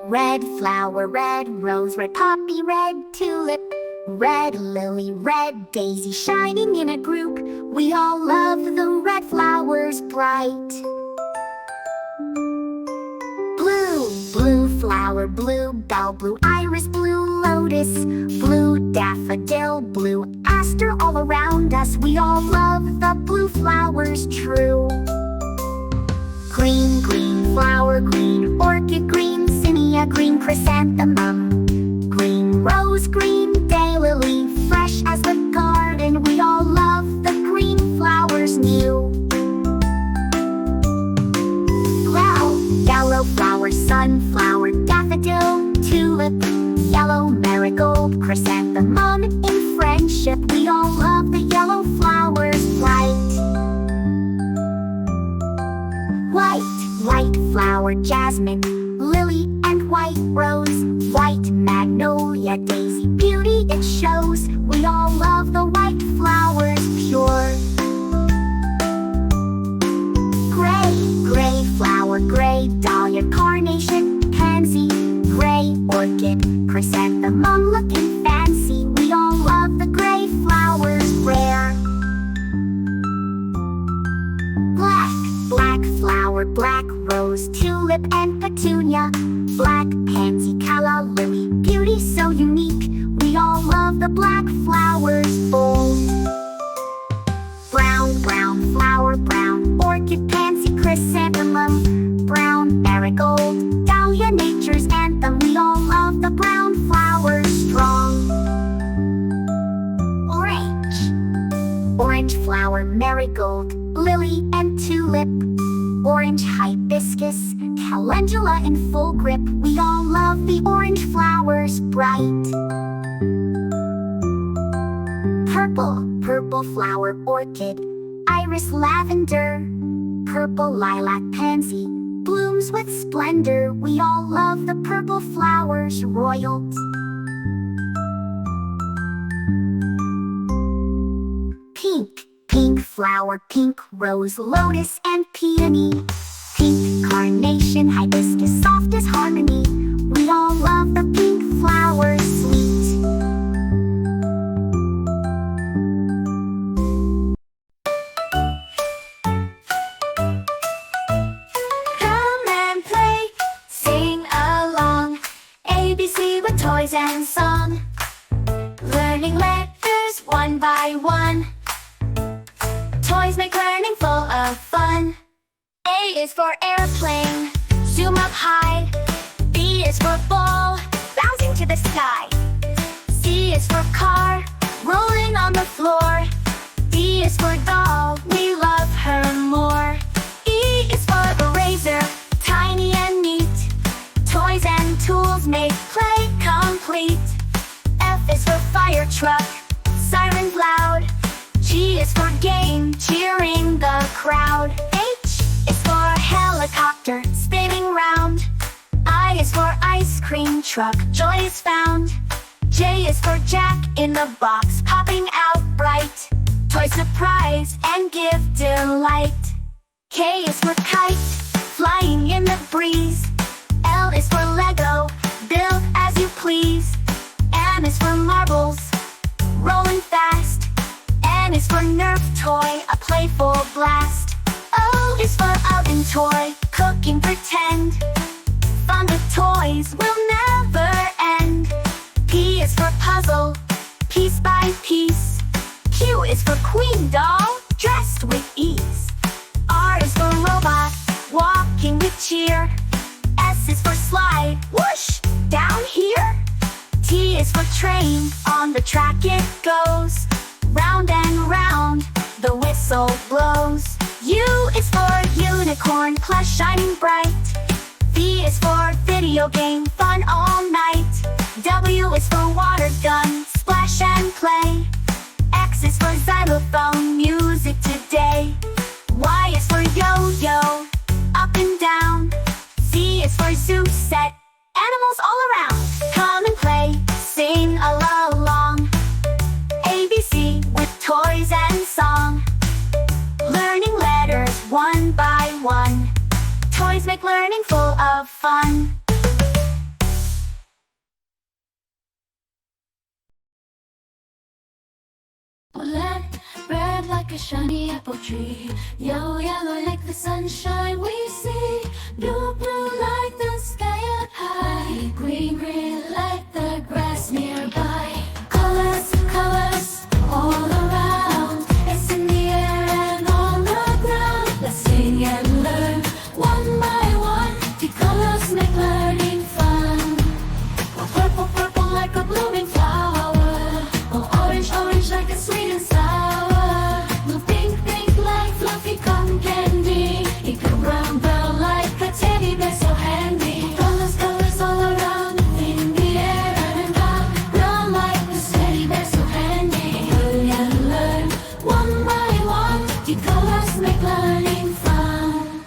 Red flower, red rose, red poppy, red tulip, red lily, red daisy, shining in a group. We all love the red flowers bright. Blue, blue flower, blue bell, blue iris, blue lotus, blue daffodil, blue aster, all around us. We all love the blue flowers true. Green, green flower, green orchid, green zinnia, green chrysanthemum, green rose, green daylily, fresh as the garden. We all love the green flowers new. Yellow flower, sunflower, daffodil, tulip, yellow marigold, chrysanthemum. In friendship, we all love the yellow flowers bright. White flower, jasmine, lily, and white rose, white magnolia, daisy, beauty it shows. We all love the white flowers pure. Gray flower, gray dahlia, carnation, pansy, gray orchid, chrysanthemum, looking fancy. We all love the gray flowers rare. Black flower, black rose, tulip, and petunia, black pansy, calla lily, beauty so unique. We all love the black flowers bold. Brown flower, brown orchid, pansy, chrysanthemum, brown marigold, dahlia, nature's anthem. We all love the brown flowers strong. Orange flower, marigold, lily, and tulip, orange hibiscus, calendula in full grip. We all love the orange flowers bright. Purple flower, orchid, iris, lavender, purple lilac, pansy, blooms with splendor. We all love the purple flowers royal. Pink flower, pink rose, lotus, and peony, pink carnation, hibiscus, soft as harmony. We all love the pink flowers sweet. Come and play, sing along, ABC with toys and song, learning letters one by one. Toys make learning full of fun. A is for airplane, zoom up high. B is for ball, bouncing to the sky. C is for car, rolling on the floor. D is for doll, we love her more. E is for eraser, tiny and neat. Toys and tools make play complete. F is for fire truck, sirens loud. G is for game, cheering the crowd. H is for helicopter, spinning round. I is for ice cream truck, joy is found. J is for Jack in the box, popping out bright. Toy surprise and give delight. K is for kite, flying in the breeze. L is for Lego, build as you please. M is for marbles, rolling fast. N is for Nerf toy, a playful blast. O is for oven toy, cooking pretend. Fun with toys will never end. P is for puzzle, piece by piece. Q is for queen doll, dressed with ease. R is for robot, walking with cheer. S is for slide, whoosh, down here. T is for train, on the track it goes. Round and round, the whistle blows. U is for unicorn, plush shining bright. V is for video game, fun all night. W is for water gun, splash and play. X is for xylophone, music today. Y is for yo-yo, up and down. Z is for zoo set, animals all around. Come and play, sing along. ABC with toys and song, learning letters one by one. Toys make learning full of fun. a shiny apple tree. Yellow, yellow like the sunshine we see. Blue, blue like the sky up high. Green, green like the grass nearby. Colors, colors all around. It's in the air and on the ground. Let's sing and learn one by one. The colors make learning fun. Oh, purple, purple like a blooming flower. Oh, orange, orange like a sweet and sour. Blue, pink, pink like fluffy cotton candy. Pink and brown, brown like a teddy bear so handy. Colors, colors all around in the air and round. Brown like a teddy bear so handy. Learn and learn one by one. The colors make learning fun.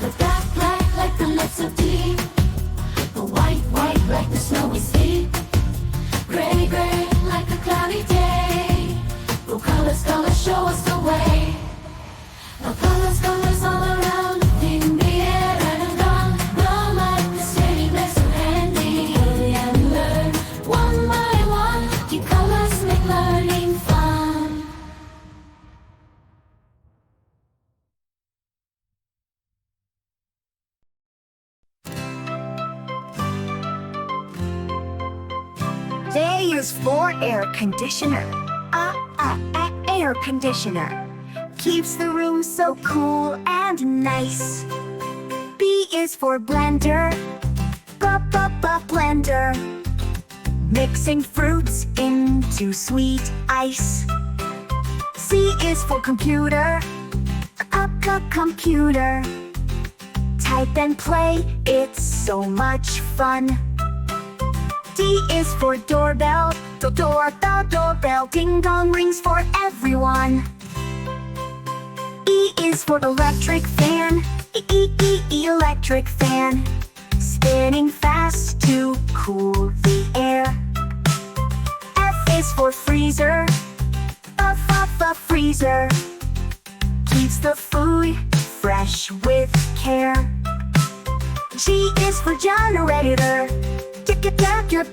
The black, black like the lips of tea. The white, white like the snowy sea. Gray, gray like a cloudy day. The colors, colors show us the way. The colors, colors all around in the air and around. Brown like the teddy bear so handy. Learn and learn one by one. The colors make learning fun. A is for air conditioner. Air conditioner. Keeps the room so cool and nice. B is for blender. Blender. Mixing fruits into sweet ice. C is for computer. Computer. Type and play, it's so much fun. D is for doorbell. Doorbell. Ding dong rings for everyone. E is for electric fan. Electric fan. Spinning fast to cool the air. F is for freezer. Freezer. Keeps the food fresh with care. G is for generator.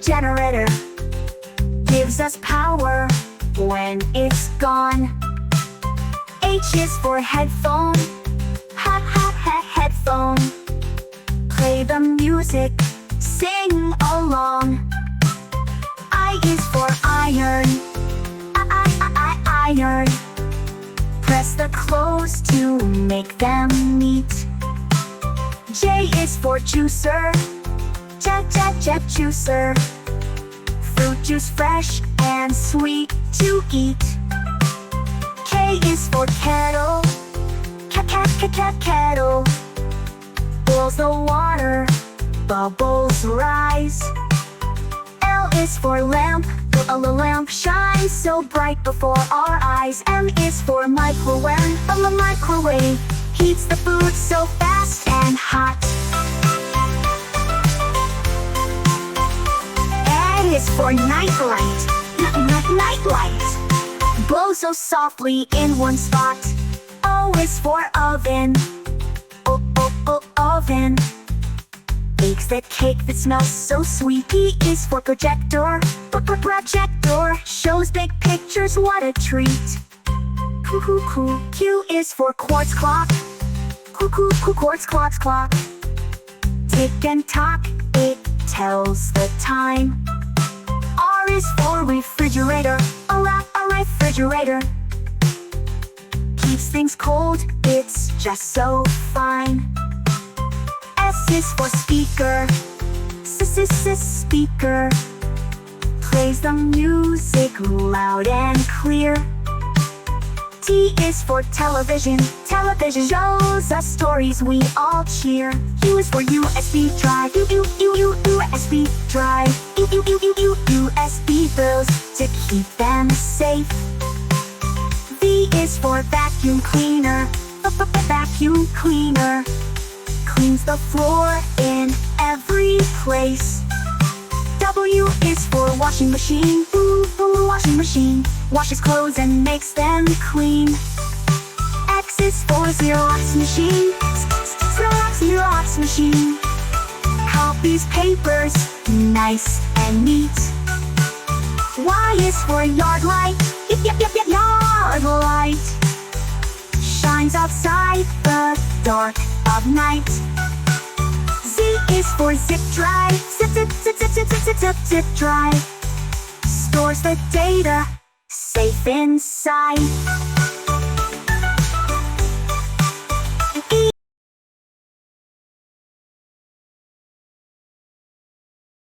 Generator. Gives us power when it's gone. H is for headphone. Headphone. Play the music, sing along. I is for iron. Iron. Press the clothes to make them neat. J is for juicer. Juicer. Fruit juice fresh and sweet to eat. K is for kettle. Kettle. Boils the water, bubbles rise. L is for lamp. A lamp shines so bright before our eyes. M is for microwave. A microwave heats the food so fast and hot. N is for nightlight. Nightlight. Glow so softly in one spot. O is for oven. Oven. Bakes that cake that smells so sweet. P is for projector. Projector. Shows big pictures, what a treat. Q is for quartz clock. Quartz clock. Tick and tock, it tells the time. R is for refrigerator. A refrigerator. Keeps things cold, it's just so fine. S is for speaker. Speaker. Plays the music loud and clear. T is for television. Television shows us stories we all cheer. U is for USB drive. USB drive. USB bills to keep them safe. V is for vacuum cleaner. Vacuum cleaner. Cleans the floor in every place. W is for washing machine. Washing machine. Washes clothes and makes them clean. X is for Xerox machine. Xerox machine. Copies papers, nice and neat. Y is for yard light. Yard light. Shines outside the dark of night. Z is for zip drive. Zip drive. Stores the data safe inside.